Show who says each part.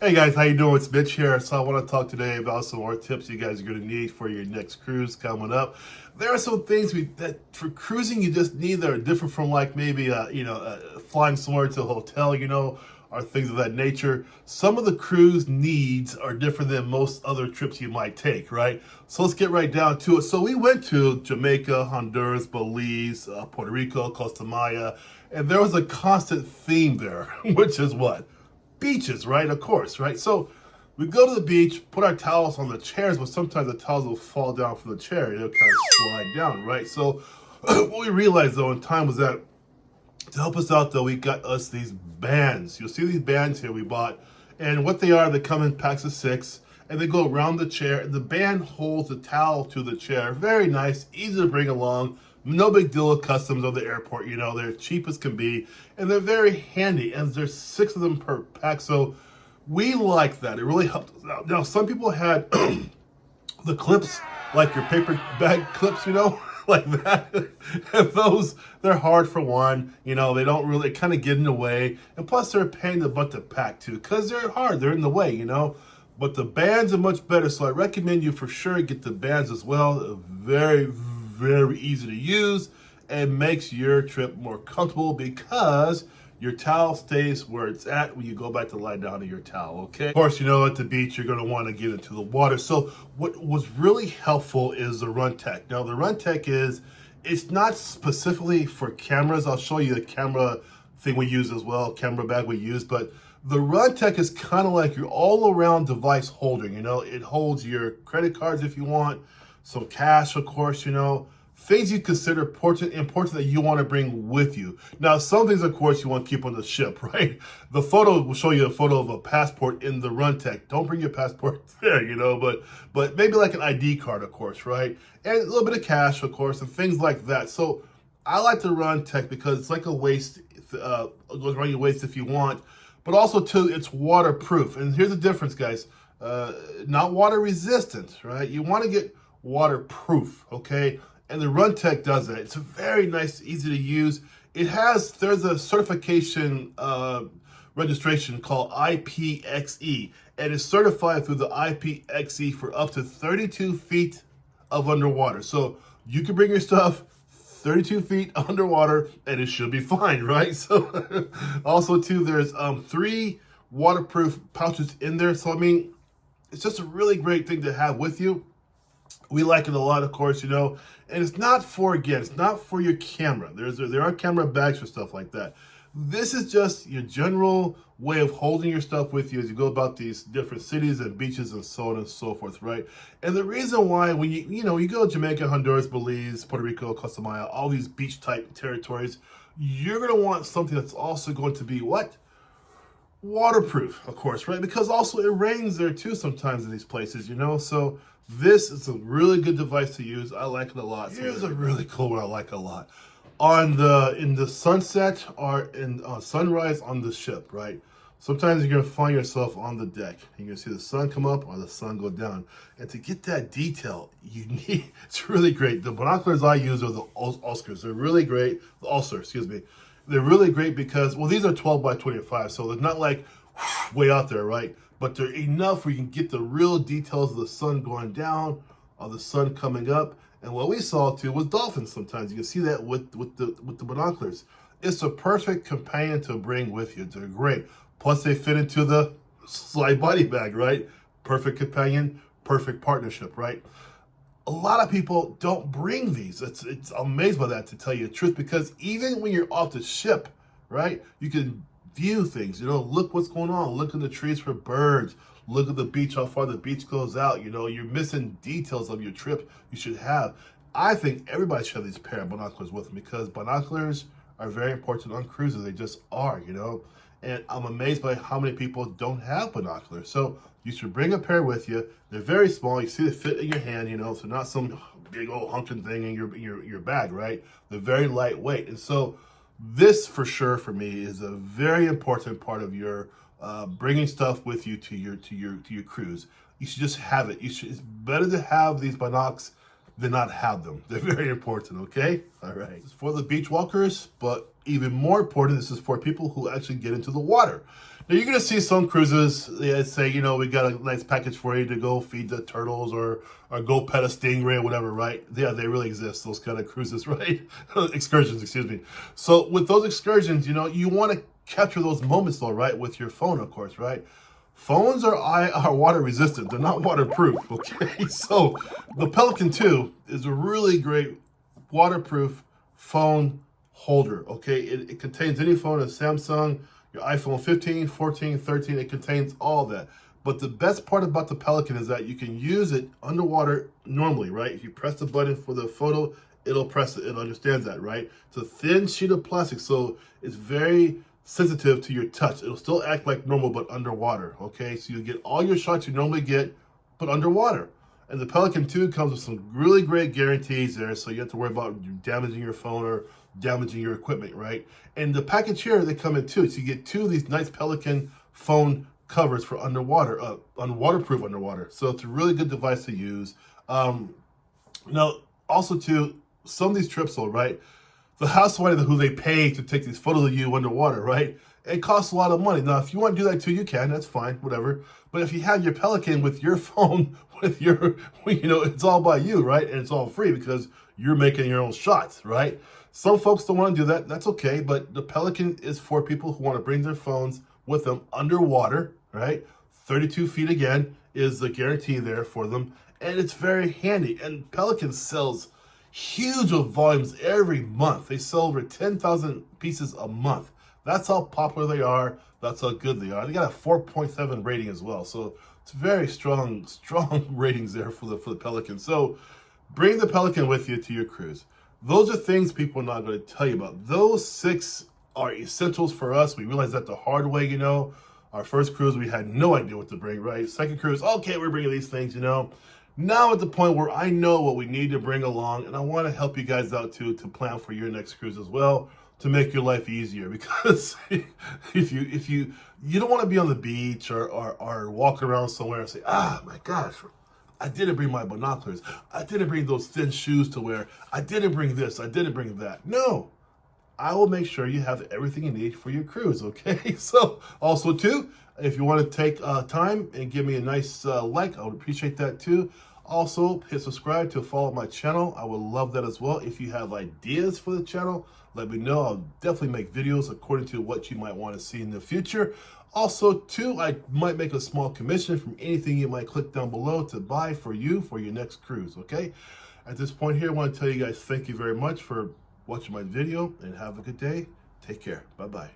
Speaker 1: Hey guys, how you doing? It's Mitch here. So I want to talk today about some more tips you guys are going to need for your next cruise coming up. There are some things that for cruising you just need that are different from like maybe flying somewhere to a hotel, or things of that nature. Some of the cruise needs are different than most other trips you might take, right? So let's get right down to it. So we went to Jamaica, Honduras, Belize, Puerto Rico, Costa Maya, and there was a constant theme there, which is what? Beaches, right? Of course, right? So we go to the beach, put our towels on the chairs, but sometimes the towels will fall down from the chair. They'll kind of slide down, right? So what we realized though in time was that to help us out though, we got us these bands. You'll see these bands here we bought. And what they are, they come in packs of 6 and they go around the chair. The band holds the towel to the chair. Very nice, easy to bring along. No big deal with customs of the airport, they're cheap as can be, and they're very handy, and there's 6 of them per pack, so we like that. It really helped us out. Now, some people had the clips, like your paper bag clips, like that, and those, they're hard for one, they don't really kind of get in the way, and plus they're a pain in the butt to pack too, because they're hard, they're in the way, but the bands are much better, so I recommend you for sure get the bands as well. Very easy to use and makes your trip more comfortable because your towel stays where it's at when you go back to lie down in your towel, okay? Of course, at the beach, you're gonna wanna get into the water. So what was really helpful is the Runtech. Now the Runtech it's not specifically for cameras. I'll show you the camera thing we use as well, camera bag we use, but the Runtech is kind of like your all-around device holder, It holds your credit cards if you want, some cash, of course, things you consider important that you want to bring with you. Now, some things, of course, you want to keep on the ship, right? The photo will show you a photo of a passport in the Runtech. Don't bring your passport there, but maybe like an ID card, of course, right? And a little bit of cash, of course, and things like that. So I like the Runtech because it's like a waist, it goes around your waist if you want, but also, too, it's waterproof. And here's the difference, guys. Not water resistant, right? You want to get waterproof, okay? And the Runtech does that. It's a very nice, easy to use. There's a certification registration called IPXE, and it's certified through the IPXE for up to 32 feet of underwater. So you can bring your stuff 32 feet underwater and it should be fine, right? So also too, there's 3 waterproof pouches in there. So I mean, it's just a really great thing to have with you. We like it a lot, of course, and it's not for your camera. There are camera bags for stuff like that. This is just your general way of holding your stuff with you as you go about these different cities and beaches and so on and so forth, right? And the reason why when you go to Jamaica, Honduras, Belize, Puerto Rico, Costa Maya, all these beach type territories, you're going to want something that's also going to be what? Waterproof, of course, right? Because also it rains there too sometimes in these places, so this is a really good device to use. I like it a lot. Here's a really cool one I like a lot. In the sunset or in sunrise on the ship, right? Sometimes you're gonna find yourself on the deck. You're gonna see the sun come up or the sun go down. And to get that detail, it's really great. The binoculars I use are the Oscars. They're really great. The Ulster, excuse me. They're really great because, well, these are 12 by 25, so they're not like way out there, right? But they're enough where you can get the real details of the sun going down or the sun coming up. And what we saw too was dolphins sometimes. You can see that with the binoculars. It's a perfect companion to bring with you. They're great. Plus they fit into the slide body bag, right? Perfect companion, perfect partnership, right? A lot of people don't bring these. It's amazed by that, to tell you the truth, because even when you're off the ship, right, you can view things, look what's going on, look at the trees for birds, look at the beach, how far the beach goes out, you're missing details of your trip you should have. I think everybody should have these pair of binoculars with them because binoculars are very important on cruises. They just are, and I'm amazed by how many people don't have binoculars. So you should bring a pair with you. They're very small. You see they fit in your hand, so not some big old hunking thing in your bag, right? They're very lightweight. And so this for sure for me is a very important part of your bringing stuff with you to your cruise. You should just have it. It's better to have these binocs than not have them. They're very important, okay? All right. It's for the beach walkers, but even more important, this is for people who actually get into the water. Now you're gonna see some cruises that say, you know, we got a nice package for you to go feed the turtles or go pet a stingray or whatever, right? Yeah, they really exist, those kind of cruises, right? Excursions, excuse me. So with those excursions, you know, you want to capture those moments though, right? With your phone, of course, right? Phones are water resistant. They're not waterproof, okay? So the Pelican 2 is a really great waterproof phone holder, okay? It contains any phone, a Samsung, your iPhone 15, 14, 13, it contains all that. But the best part about the Pelican is that you can use it underwater normally, right? If you press the button for the photo, it'll press it. It understands that, right? It's a thin sheet of plastic, so it's very sensitive to your touch. It'll still act like normal, but underwater, okay? So you get all your shots you normally get, but underwater. And the Pelican 2 comes with some really great guarantees there, so you have to worry about damaging your phone or damaging your equipment, right? And the package here, they come in two. So you get two of these nice Pelican phone covers for underwater, waterproof underwater. So it's a really good device to use. Now, also too, some of these trips though, right? The housewife who they pay to take these photos of you underwater, right? It costs a lot of money. Now, if you want to do that too, you can. That's fine, whatever. But if you have your Pelican with your phone, with your, you know, it's all by you, right? And it's all free because you're making your own shots, right? Some folks don't want to do that. That's okay. But the Pelican is for people who want to bring their phones with them underwater, right? 32 feet again is the guarantee there for them. And it's very handy. And Pelican sells huge volumes every month. They sell over 10,000 pieces a month. That's how popular they are. That's how good they are. They got a 4.7 rating as well. So it's very strong ratings there for the Pelican. So bring the Pelican with you to your cruise. Those are things people are not going to tell you about. Those 6 are essentials for us. We realized that the hard way, you know. Our first cruise, we had no idea what to bring, right? Second cruise, okay, we're bringing these things, you know. Now at the point where I know what we need to bring along, and I want to help you guys out too to plan for your next cruise as well, to make your life easier. Because if you don't want to be on the beach or walk around somewhere and say, ah, my gosh, I didn't bring my binoculars. I didn't bring those thin shoes to wear. I didn't bring this. I didn't bring that. No, I will make sure you have everything you need for your cruise, okay? So also too, if you want to take time and give me a nice like, I would appreciate that too. Also, hit subscribe to follow my channel. I would love that as well. If you have ideas for the channel, let me know. I'll definitely make videos according to what you might want to see in the future. Also, too, I might make a small commission from anything you might click down below to buy for you for your next cruise, okay? At this point here, I want to tell you guys thank you very much for watching my video and have a good day. Take care. Bye-bye.